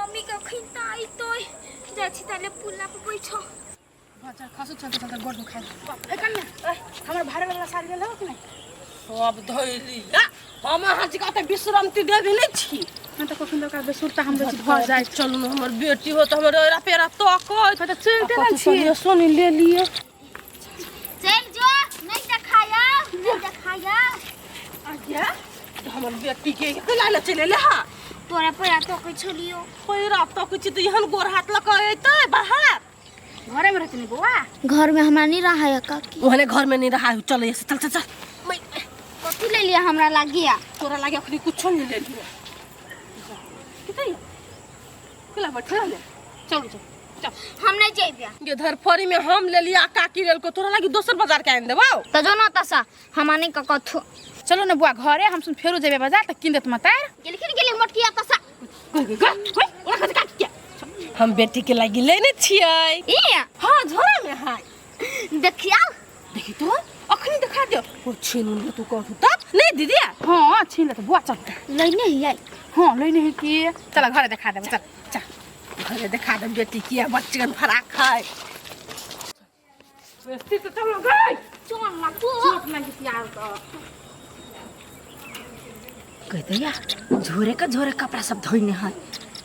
Mummy का खिंता आई तो जाछि ताले पुल्ला पे बैठो बच्चा खसो चलते गोड़ दुखाए ए कन्या हमर भारे वाला साड़ी ले लो कि नहीं सब धइली हम अहाँ जी का विश्रांति देबे नहीं छी मैं तो कोफिन का बेसुरता हम बेच भ जाए चलू न हमर बेटी हो त हमर एरा पेरा तक तो चलते ना छी सोनी ले लिए चल जो नहीं देखाया आज्ञा हमर बेटी के लाला चले ले हा तोरा पैरा तो कइ छलियो पैरा तो कुछ त यहन गोर हाथ लक एतै बाहर घरे में रहते नहीं बुआ घर में हमरा नहीं रहा है काकी ओहने घर में नहीं रहा चल ऐसे चल चल चल कथि ले लिया हमरा लागिया तोरा लागे अखनी कुछ नहीं ले लिया कितै केला बैठा ले चल चल चल हम नहीं जेबिया ये धरफरी में हम ले लिया काकी लेल को तोरा लागी दोसर बाजार के आन देबो त जो न तसा हमाने का कथु चलो ना बुआ घरे हम सुन फेरो जेबे बाजार त किन देत मतार गेली मोटकिया तसा ओरा कथि काट के हम बेटी के लागी लेने छियै ई हां झोरा में हाय देखिया देखि तो अखनी दिखा दे ओ छीनुन तू कहू तब नहीं दीदी हां छीन ले बुआ चल लइने ही आई हां लइने है कि चल घरे दिखा दे चल चल घरे दिखा दे बेटी किया बच्चन फराक खाए बेटी तो चल गई चल ना तू चोट लगी प्यार का कहते या झोरे का झोरे कपड़ा सब धोइने है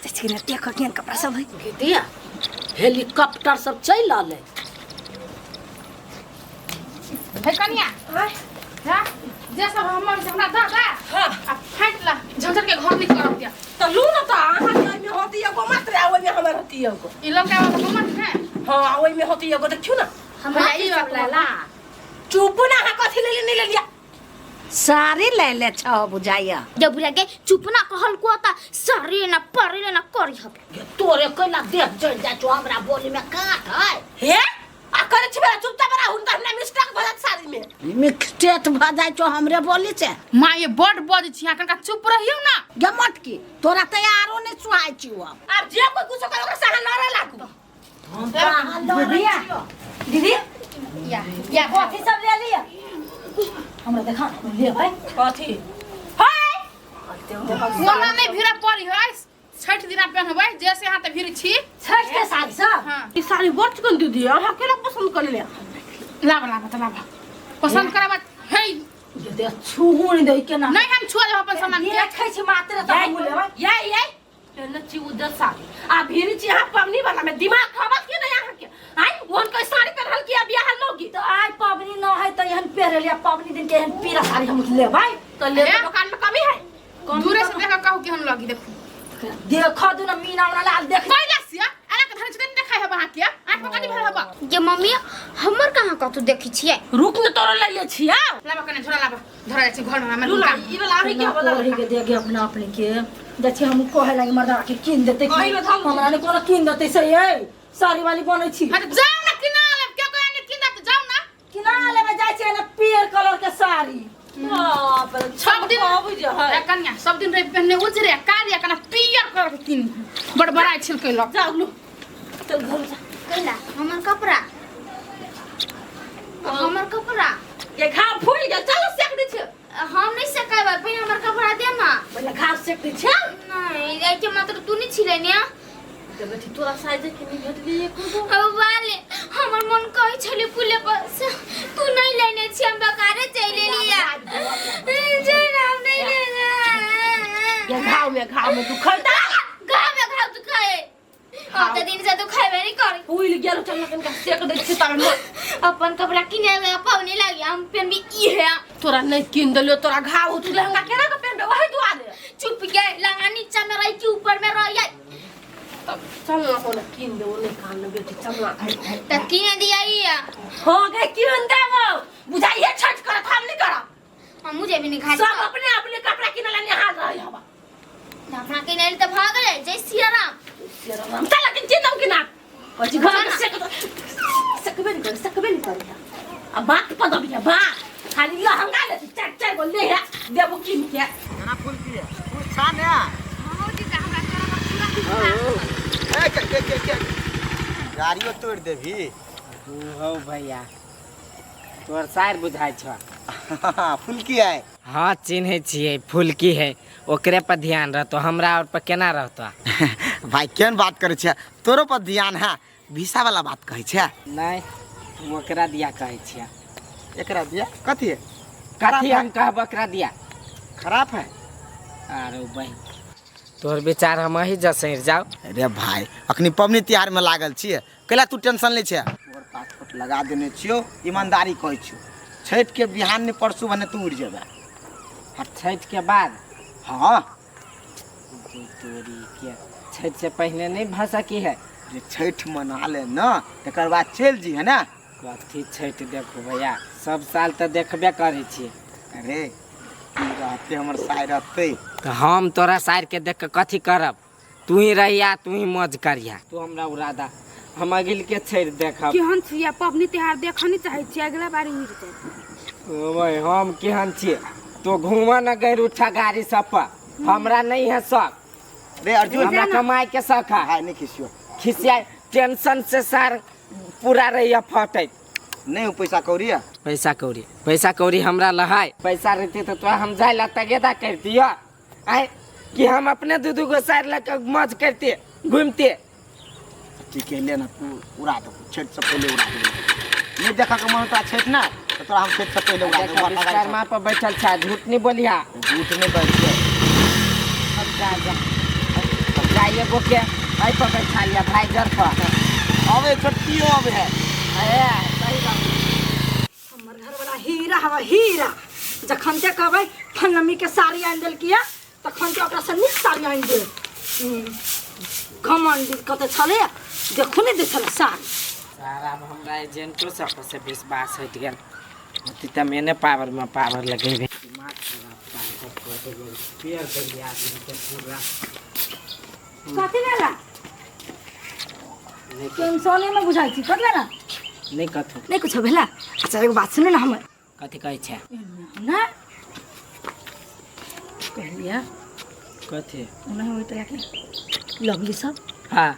जैसे ना देखो केन कपड़ा सब है कहते या हेलीकॉप्टर सब चल आले हे कन्या हां जे सब हमर हमरा दादा हां आ फाटला झंझट के घर निकल दिया तो लू ना तो आहा में होती एगो मात्र आवे में हमर होती एगो ई लंका वाला मत है हां आवे में होती एगो देखियो ना हमरा ई सब लाला चुप ना हा कथि ले नहीं ले लिया सारी ले ले छ बुझाइया जब बुला के चुप ना कहल को ता सरे ना परे ना करी हबे तोरे कइला देख जल जा जो हमरा बोली में काट है हे आ करे छ मेरा चुपता बरा हुन त हमरा मिस्टेक भ जात सारी में मिस्टेक भ जाय छ हमरे बोली से मां ये बड बज छी अखन का चुप रहियो ना गमट की तोरा तैयारो ने सुहाय छी अब जे कोई कुछ करे ओकरा सहा लड़े लागू हम बाहर दीदी या कथि सब ले लिया हमरा देखा ले भाई कथि हाय सोना नहीं भिरा पड़ी है 60 दिन पहनबै जैसे हां त भिरी छी 60 के साड़ी सब हां ई साड़ी बड़ कन दीदी अहाँ केला पसंद कर ले लावा पसंद करबा हे ये दे छुहुन दे केना नहीं हम छोड़ देब अपन सामान के देखै छी मात्र त हम लेबै ये नची उधर साड़ी आ भिरी छी हां पवनी वाला में दिमाग खबत के नहीं अहाँ के आई ओन कोई साड़ी पहनल किया बियाह लोगी तो आज पवनी न है त एहन पहन लिया पवनी दिन के एहन पीरा साड़ी हम लेबै तो ले दुकान में कमी है दूरे से देखा कहू केहन लगी देखू देखो दु न मीना वाला लाल देख कैला सिया अरे के धन से देखाय है वहां के आठ पकानी भर हबा जे मम्मी हमर कहां कतु देखि छियै रुक न तोरा ले ले छिया लाबा कने झोरा लाबा धरा छै घर में लूला ई वाला आही के बदल रही के देगे अपना अपने के जछे हम कहे लगे मर्दा के किन देते कि हमरा ने कोनो किन देते से ए साड़ी वाली बनै छी हट जाओ ना किना ले के कोई ने किना त जाओ ना किना ले में जाय छै ना पीयर कलर के साड़ी बाप रे सब दिन अब जे है कन्या सब दिन रे पहनने उजरे कालिया कना पियर कलर के किन बड़बड़ाई छिलकै ल जाओ लो चल घर जा कैला हमर कपड़ा ये घाव फूल गेल चलो सेक दै छै हम नहीं सकाइबा पहिले हमर कपड़ा दे ना पहिले घाव सेक दै छै नहीं आई के मात्र तू नहीं छिले ने जब बेटी तोरा साइज के नहीं भेटली एको अब वाले हमर मन कहै छले पुले बस तू नहीं लेने छी हम बकारे चले लिया जे नाम नहीं ले ये घाव में तू खैता घाव तू खाए आते दिन से तू खाइबे नहीं करी फूल गेल चल कनका सेक दै छै तार में अपन कपड़ा किने पावने लागी हम पेन भी ई है तोरा नहीं किन देलियो तोरा घाव तू लहंगा केना के पहनबे वही दुआरे चुप गए लंगा नीचे में रही कि ऊपर में रही तब चल ना होने किन दे ओने कान में बेटी चल ना त किने दिया ई हो गए किन देबो बुझाइए छठ करत हम नहीं करब हम मुझे भी नहीं खा सब अपने अपने कपड़ा किनला निहाल रही हवा अपना किने त भाग गए जय सिया राम हम चला के जिंदा के ना પછી ઘર सकबे नहीं कर अब बात पद बिया बा खाली लहंगा ले चार गो ले देबो किन के ना फूल की फूल छान है हां जी का हमरा तोरा के गाड़ियो तोड़ देबी तू हो भैया तोर सार बुझाय छ फूल की है हाँ चिन्हे छिए फुलकी है ओकरे पर ध्यान रहतो हमरा और पर केना रहतो भाई केन बात करे छे तोरो पर ध्यान है वीसा वाला बात कहे छे नहीं ओकरा दिया कहे छिया एकरा दिया कथी है कथी हम कहब ओकरा दिया खराब है अरे बहन तोहर विचार हम ही जसैर जाओ अरे भाई अखनी पबनी त्योहार में लागल छिए कैला तू टेंशन ले छे तोर पासपोर्ट लगा देने छियो ईमानदारी कहै छियो छठ के बिहान ने परसू बने तू उड़ जेबे और छठ के बाद हाँ तोरी के छठ से पहले नहीं भाषा की है जे छठ मना ले ना तकर बाद चल जी है ना कथी छठ देखो भैया सब साल तो देखबे करे छी अरे तू रहते हमर साय रहते तो हम तोरा सार के देख के कथी करब तू ही रहिया तू ही मौज करिया तू हमरा उड़ादा हम अगिल के छठ देखब केहन छियै पबनी त्योहार देखनी चाहे छियै अगला बारी उड़ जाए ओए हम केहन छियै तो घूमा न गई उठा गाड़ी सब पर हमरा नहीं है शौक रे अर्जुन हमरा कमाई के शौक है हाय नहीं खिसियो खिसिया टेंशन से सार पूरा रहिया फटे नहीं पैसा कौड़ी है पैसा कौड़ी हमरा लहाय पैसा रहती तो तोरा हम जाए ला तगेदा कर दियो आए कि हम अपने दू गो सार लेके मौज करते घूमते ठीक है लेना पूरा तो छठ से पहले उड़ा दे नहीं देखा के मन तो छठ ना तो तोरा हम छठ से पहले उड़ा देखा दे विश्वकर्मा पर बैठल छा झूठ नहीं बोलिया झूठ नहीं बैठिए अब जाइए गो के आई पर बैठा लिया भाई जर पर अबे छुट्टियों अब है सही बात हमर घर वाला हीरा हवा हीरा जखन के कहबै फलमी के साड़ी आन देल किया तखन के ओकरा से नीक साड़ी आन दे घमंड कते छले देखो नहीं दे छले साड़ी सारा हमरा एजेंटो सब से विश्वास हट गेल अति त मैंने पावर में पावर लगेबे दिमाग खराब कर दे पेड़ कर दिया आदमी के पूरा कथी लेला टेंशन में बुझाई छी कथी लेला नहीं कथू नहीं कुछ भेला अच्छा एगो बात सुन ना हम कथी कहै छै ना कहलिया कथी उन्हें होई त के लगली सब हां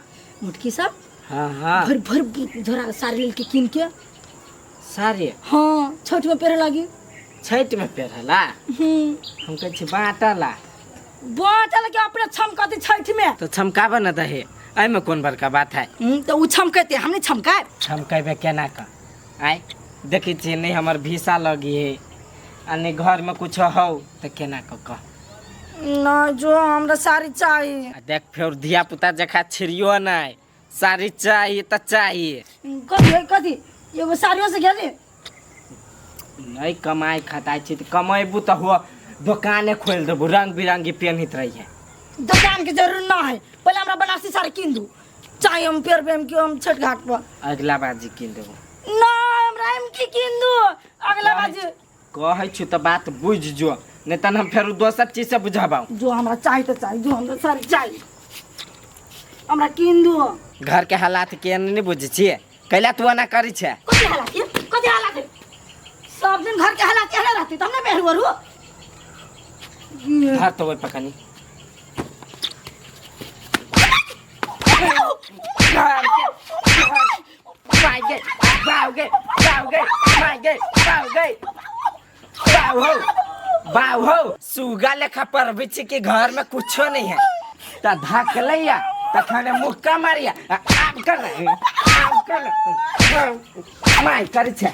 मुटकी सब हां हां भर भर झोरा साड़ी लेके किन के सारे हाँ छठ में पेरे लगी छठ में पहरला हम कहै छी बाटला बाटल के अपने छमकती छठ में तो छमकाबे न दहे आई में कौन बड़का बात है तो उ छमकते हम नहीं छमकाए छमकेबे केना का आई देखै छी नहीं हमर भीसा लगी है आ घर में कुछ हो तो केना का ना जो हमरा साड़ी चाहिए देख फिर धिया पुता जखा छिड़ियो नहीं साड़ी चाहिए तो चाहिए कथी एगो साड़ियों से गेली नहीं कमाई खटाई छी तो कमेबू तो हो दुकाने खोल देबू रंग बिरंगी पहनित रही है दुकान के जरूर ना है पहले हमरा बनारसी साड़ी किन दू चाहिए हम पेर पे हम हम छठ घाट पर अगला बाजी किन देबू ना हमरा हम की किन दू अगला बाजी कहै छी तो बात बुझ जो नहीं तन हम फिर दोसर चीज से बुझाबाऊ जो हमरा चाहिए तो चाहिए जो हमरा साड़ी चाहिए हमरा किन दू घर के हालात के नहीं बुझे छिए कैला तू ना करी छे कथी हालत है सब दिन घर के हालात केहन रहती तब ना बेहर हो घर तो वही पकनी बाव हो सुगा लेखा पर बिछ के घर में कुछ नहीं है ता धक लिया तखने मुक्का मारिया आब कर माई कर छे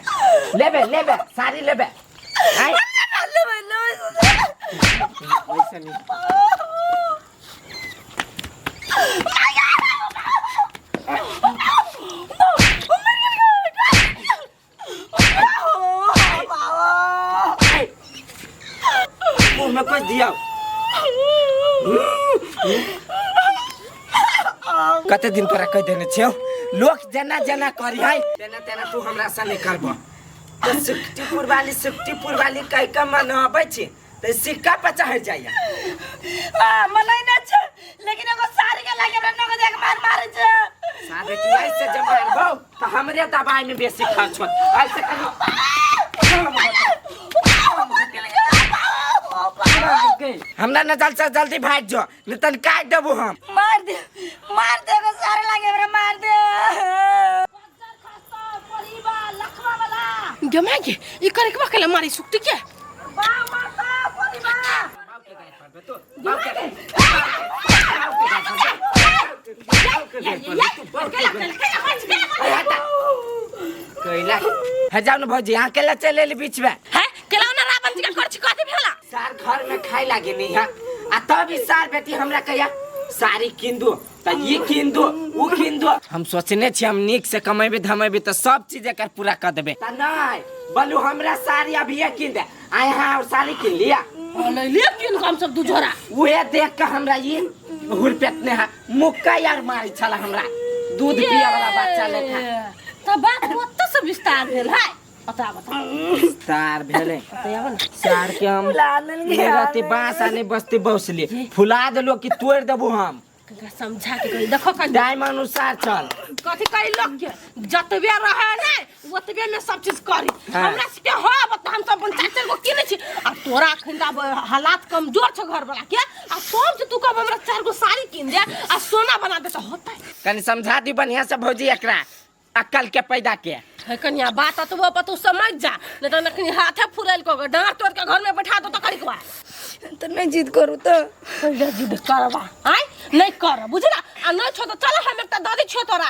लेबे सारी लेबे आई वैसे नहीं मुंह में कुछ दिया कते दिन तोरा कह देने छियो लोग जना जना करी है तेना तेना तू हमरा से नहीं करबो तो सुक्तिपुर वाली कह के मनाबै छी तो सिक्का पर चढ़ जाइए मनै न छ लेकिन एगो साड़ी के लागे हमरा नगद एक मारे छ सादे की ऐसे जब मारबो तो हमरे दवाई में बेसी खर्च हो ऐसे हमरा न जल्द से जल्दी भाग जो नहीं तन काट देबो हम मार दे एगो साड़ी लागे हमरा मार दे परिवार लखवा वाला गमा के ई करे के बकला मारी सुक्ति के बा माता कैला है जाओ ना भौजी यहाँ केला चले ले बीच में है केला ना रावण जी का करछि कथि भेला सार घर में खाए लागे नहीं है आ तब इस सार बेटी हमरा कहिया सारी किंदू त ये किंदू वो किंदू हम सोचने छी हम नीक से कमेबे धमेबे त सब चीज एकर पूरा कर देबे त नहीं बोलू हमरा सारी अभी किन दे आए हां और सारी किन लिया ले लेकिन हम सब दू झोरा उहे देख के हमरा ये हुरपेट ने है मुक्का यार मारी छला हमरा दूध पिया वाला बच्चा लेखा त बात ओत से विस्तार भेल है बता सार भेले सार के हम राती बांस आने बस्ती बसली फुला देलो कि तोड़ देबो हम समझा के कही देखो कहीं टाइम अनुसार चल कथि कही लोग के जतबे रहे ने ओतबे में सब चीज करी हाँ। हमरा से के हो बत हम सब चाचर को किने छी आ तोरा अखन का हालात कमजोर छ घर वाला के आ सब जे तू कब हमरा 4 गो साड़ी किन दे आ सोना बना दे त होता कनी समझा दी बढ़िया से भौजी एकरा अक्कल के पैदा के है कन्या बात तो वो तू समझ जा नहीं तो नखनी हाथे फुरेल को डांट तोड़ के घर में बैठा दो तो करी को तो नहीं जिद करू तो जिद करबा आय नहीं कर बुझला आ नहीं छो तो चल हम एकटा दादी छो तोरा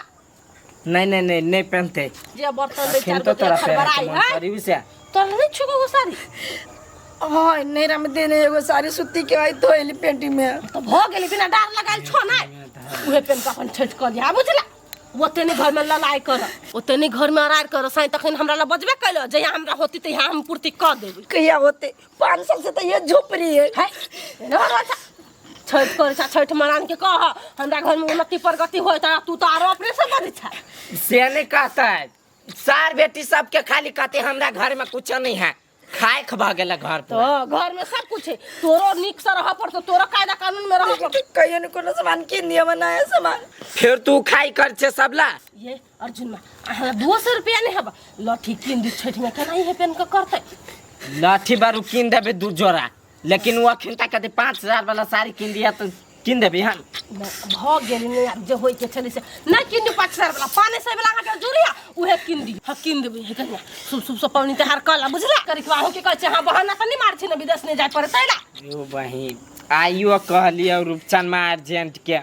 नहीं पहनते जे बर्तन ले चार तो गो तोरा खरबराई है करीब से तो नहीं छो को सारी हाँ नेरा में देने एगो सारी सुत्ती के आई धोइली पेंटी में तो भ गेली बिना डार लगाल छो ना उहे पेन का अपन छट कर दिया बुझला ओतने घर में लड़ाई कर ओतने घर में अरार कर साई तखन हमरा ला बजबे कैलो जे हमरा होती त हम पूर्ति कर देबे कहिया होते 5 साल से तो ये झोपड़ी है छठ कर छठ मरान के कह हमरा घर में उन्नति प्रगति होय त तू तो आरो ऑपरेशन कर छ से नहीं कहता है सार बेटी सबके खाली कहते हमरा घर में कुछ नहीं है खाए खबा गेला घर तो पर घर में सब कुछ है तोरो निक से रह पर तो तोरो कायदा कानून में रह पर कहियो न कोनो सामान किन दिया बनाया सामान फिर तू खाई कर छे सबला ये अर्जुन मा हमरा 200 रुपया नहीं हबा लठी किन दी छठ में केना है पेन का करते लाठी बारू किन देबे दू जोड़ा लेकिन वो अखन तक कहते 5000 वाला साड़ी किन दिया तो किन देबे हम भ गेली ने अब जे होय के छली से ना किन दी 5000 वाला 500 वाला के जुरिया उहे किन दी ह किन देबे हे कन्या शुभ शुभ पावनी त्योहार कला बुझला करी के आहो के कह छ हां बहना त नहीं मार छी न विदेश नहीं जाय पड़तैला यो बहिन आइयो कहली और रूपचन में अर्जेंट के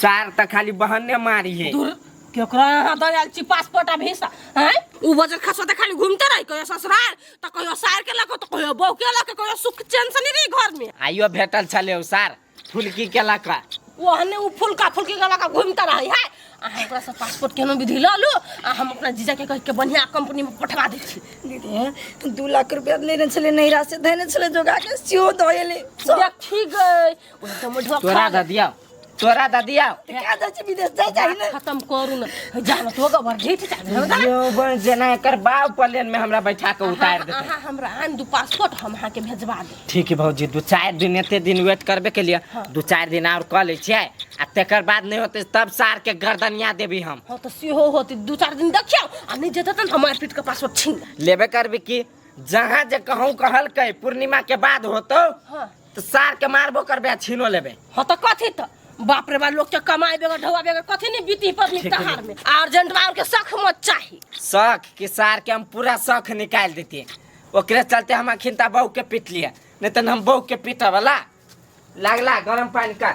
सार त खाली बहने मारी है दूर केकरा हां दयाल छी पासपोर्ट आ वीसा हैं उ बजर खसवा त खाली घूमते रही कहियो ससुराल त कहियो सार के लको त कहियो बहू के लको कहियो सुख चैन से नहीं रही घर में आइयो भेटल छले सार फुलकी के लका वो हने उ फुलका फुलकी के लका घूमता रही है आ ओकरा से पासपोर्ट केनो विधि ल लो आ हम अपना जीजा के कह के बढ़िया कंपनी में पठवा दै छी दीदी 2 लाख रुपया लेने चले नहीं राशि देने चले जोगा के सियो धोइले देखी गई वो तो मुढवा तोरा द दिया तोरा द दिया क्या जाचे विदेश जाय जाय ना खत्म करू न जान तो गबर घेट जा यो बन जना एकर बाव प्लेन में हमरा बैठा के उतार देते हां हमरा आन दू पासपोर्ट हम हां के भेजवा दे ठीक है भौजी 2-4 दिन एते दिन वेट करबे के लिए 2-4 दिन और क ले छियै आ तकर बाद नहीं होते तब सार के गर्दनिया देबी हम हां तो सेहो होती 2-4 दिन देखियो आ नहीं जेता त हमार पीठ के पासपोर्ट छीन लेबे करबे की जहां जे कहूं कहल के पूर्णिमा के बाद होतो हां तो सार के मारबो करबे छीनो लेबे हां तो कथि त बाप रे बाप लोग के कमाई बेगर ढवा बेगर कथि नहीं बीती पब्लिक त्योहार में अर्जेंट बार के शख मत चाहिए शौक कि सार के हम पूरा शौक निकाल देते ओकरे चलते हम अखिनता बहू के पीट लिया नहीं तो हम बहू के पीटा वाला लागला गरम पानी का